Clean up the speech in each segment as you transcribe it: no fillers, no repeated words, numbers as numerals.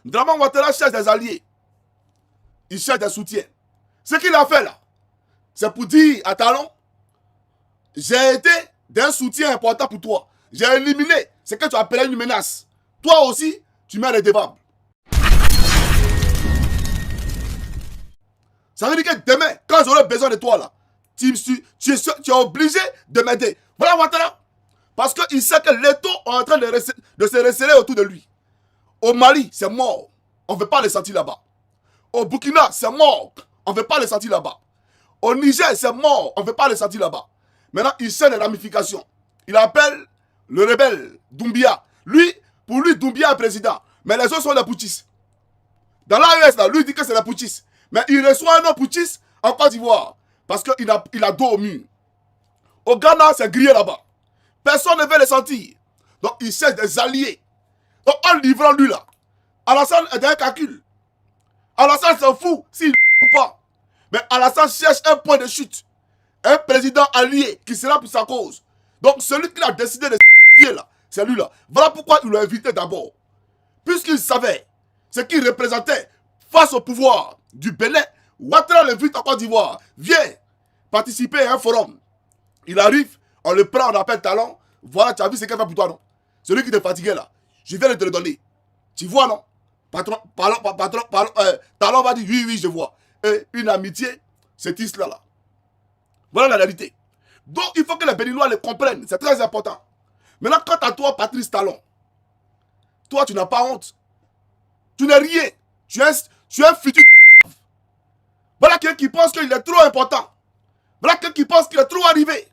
Draman Ouattara cherche des alliés. Il cherche des soutiens. Ce qu'il a fait là, c'est pour dire à Talon, j'ai été d'un soutien important pour toi. J'ai éliminé ce que tu appelais une menace. Toi aussi, tu m'es redevable. Ça veut dire que demain, quand j'aurai besoin de toi là, tu es obligé de m'aider. Voilà Ouattara. Parce qu'il sait que l'étau est en train de se resserrer autour de lui. Au Mali, c'est mort. On ne veut pas les sentir là-bas. Au Burkina, c'est mort. On ne veut pas les sentir là-bas. Au Niger, c'est mort. On ne veut pas les sentir là-bas. Maintenant, il sait les ramifications. Il appelle le rebelle Doumbia. Lui, pour lui, Doumbia est président. Mais les autres sont des putschistes. Dans l'AES, lui, il dit que c'est des putschistes. Mais il reçoit un autre putschiste en Côte d'Ivoire. Parce qu'il a dos au mur. Au Ghana, c'est grillé là-bas. Personne ne veut les sentir. Donc, il cherche des alliés. Donc, en livrant lui là, Alassane est dans un calcul. Alassane s'en fout s'il ou pas. Mais Alassane cherche un point de chute. Un président allié qui sera pour sa cause. Donc, celui qui a décidé de se là, c'est lui là. Voilà pourquoi il l'a invité d'abord. Puisqu'il savait ce qu'il représentait face au pouvoir du Bénin, Ouattara l'invite en Côte d'Ivoire. Viens participer à un forum. Il arrive, on le prend, on appelle Talon. Voilà, tu as vu ce qu'il fait pour toi, non? Celui qui te fatiguait là. Je viens de te le donner. Tu vois, non? Talon va dire oui, je vois. Et une amitié, c'est cela là. Voilà la réalité. Donc, il faut que les Béninois le comprennent. C'est très important. Maintenant, quant à toi, Patrice Talon, toi, tu n'as pas honte. Tu n'es rien. Tu es un futur. Voilà quelqu'un qui pense qu'il est trop important. Voilà quelqu'un qui pense qu'il est trop arrivé.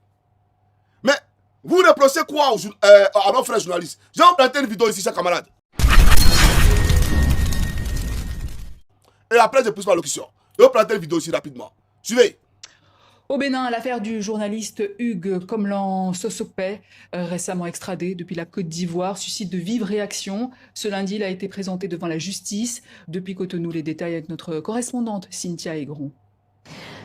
Mais, vous reprochez quoi à nos frères journalistes? Je vais vous planter une vidéo ici, chers camarades. Et après, je pousse ma locution. Je vais vous planter une vidéo ici rapidement. Suivez. Au Bénin, l'affaire du journaliste Hugues Komlan Sosokpé, récemment extradé depuis la Côte d'Ivoire, suscite de vives réactions. Ce lundi, il a été présenté devant la justice. Depuis Cotonou, les détails avec notre correspondante Cynthia Aigron.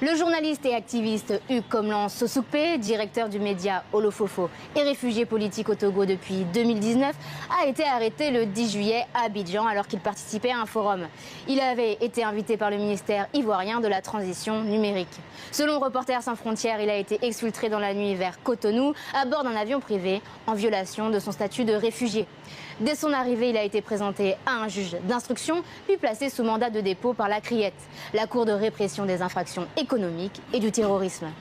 Le journaliste et activiste Hugues Komlan Sosokpé, directeur du média Olofofo et réfugié politique au Togo depuis 2019, a été arrêté le 10 juillet à Abidjan alors qu'il participait à un forum. Il avait été invité par le ministère ivoirien de la transition numérique. Selon Reporters sans frontières, il a été exfiltré dans la nuit vers Cotonou à bord d'un avion privé en violation de son statut de réfugié. Dès son arrivée, il a été présenté à un juge d'instruction, puis placé sous mandat de dépôt par la CRIET, la Cour de répression des infractions économiques et du terrorisme.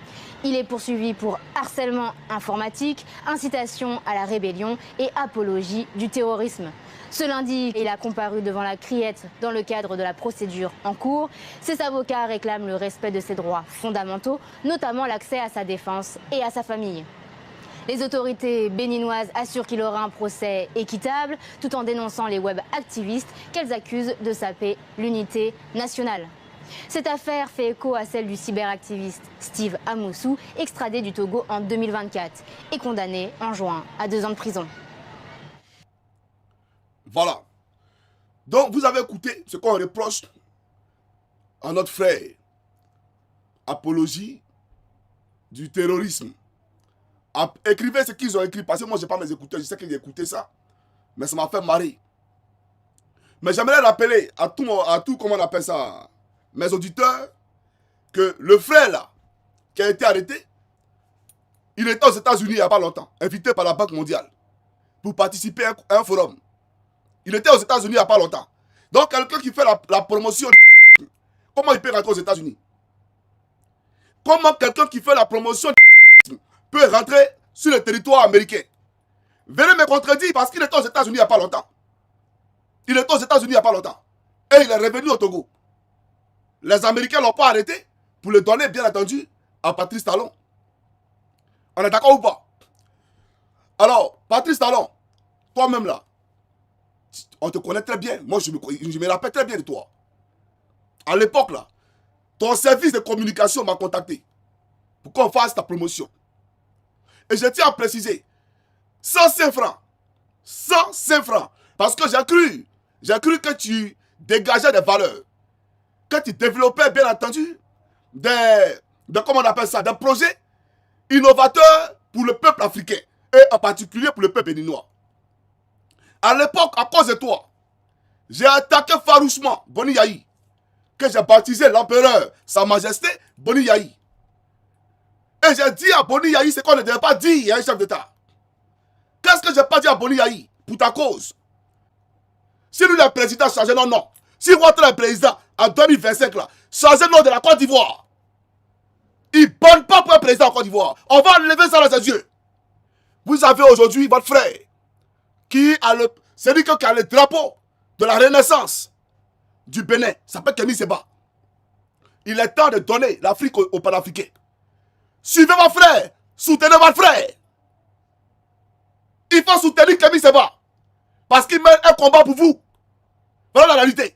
Il est poursuivi pour harcèlement informatique, incitation à la rébellion et apologie du terrorisme. Ce lundi, il a comparu devant la CRIET dans le cadre de la procédure en cours. Ses avocats réclament le respect de ses droits fondamentaux, notamment l'accès à sa défense et à sa famille. Les autorités béninoises assurent qu'il aura un procès équitable, tout en dénonçant les web activistes qu'elles accusent de saper l'unité nationale. Cette affaire fait écho à celle du cyberactiviste Steve Amoussou, extradé du Togo en 2024 et condamné en juin à 2 ans de prison. Voilà. Donc, vous avez écouté ce qu'on reproche à notre frère. Apologie du terrorisme. Écrivez ce qu'ils ont écrit, parce que moi, je n'ai pas mes écouteurs, je sais qu'ils écoutaient ça. Mais ça m'a fait marrer. Mais j'aimerais rappeler à tout, comment on appelle ça, mes auditeurs, que le frère là, qui a été arrêté, il était aux États-Unis il n'y a pas longtemps, invité par la Banque mondiale, pour participer à un forum. Il était aux États-Unis il n'y a pas longtemps. Donc, quelqu'un qui fait la promotion, comment il peut rentrer aux États-Unis? Comment quelqu'un qui fait la promotion peut rentrer sur le territoire américain? Venez me contredire parce qu'il était aux États-Unis il n'y a pas longtemps. Il était aux États-Unis il n'y a pas longtemps. Et il est revenu au Togo. Les Américains ne l'ont pas arrêté pour le donner, bien entendu, à Patrice Talon. On est d'accord ou pas? Alors, Patrice Talon, toi-même là, on te connaît très bien. Moi, je me rappelle très bien de toi. À l'époque là, ton service de communication m'a contacté pour qu'on fasse ta promotion. Et je tiens à préciser, 105 francs. 105 francs. Parce que j'ai cru que tu dégageais des valeurs. Que tu développais, bien entendu, comment on appelle ça, des projets innovateurs pour le peuple africain. Et en particulier pour le peuple béninois. À l'époque, à cause de toi, J'ai attaqué farouchement Boni Yahi, que j'ai baptisé l'empereur, Sa Majesté Boni Yahi. Et j'ai dit à Boni Yahi ce qu'on ne devait pas dire à un chef d'État. Qu'est-ce que je n'ai pas dit à Boni Yahi pour ta cause? Si lui le président change non, non. Si Ouattara est président en 2025 là, changez le nom de la Côte d'Ivoire. Il ne bonne pas pour un président en Côte d'Ivoire. On va enlever ça dans ses yeux. Vous avez aujourd'hui votre frère qui a le... C'est lui qui a le drapeau de la renaissance du Bénin. Ça s'appelle Kémy Séba. Il est temps de donner l'Afrique aux Panafricains. Suivez votre frère. Soutenez votre frère. Il faut soutenir Kémy Séba. Parce qu'il mène un combat pour vous. Voilà la réalité.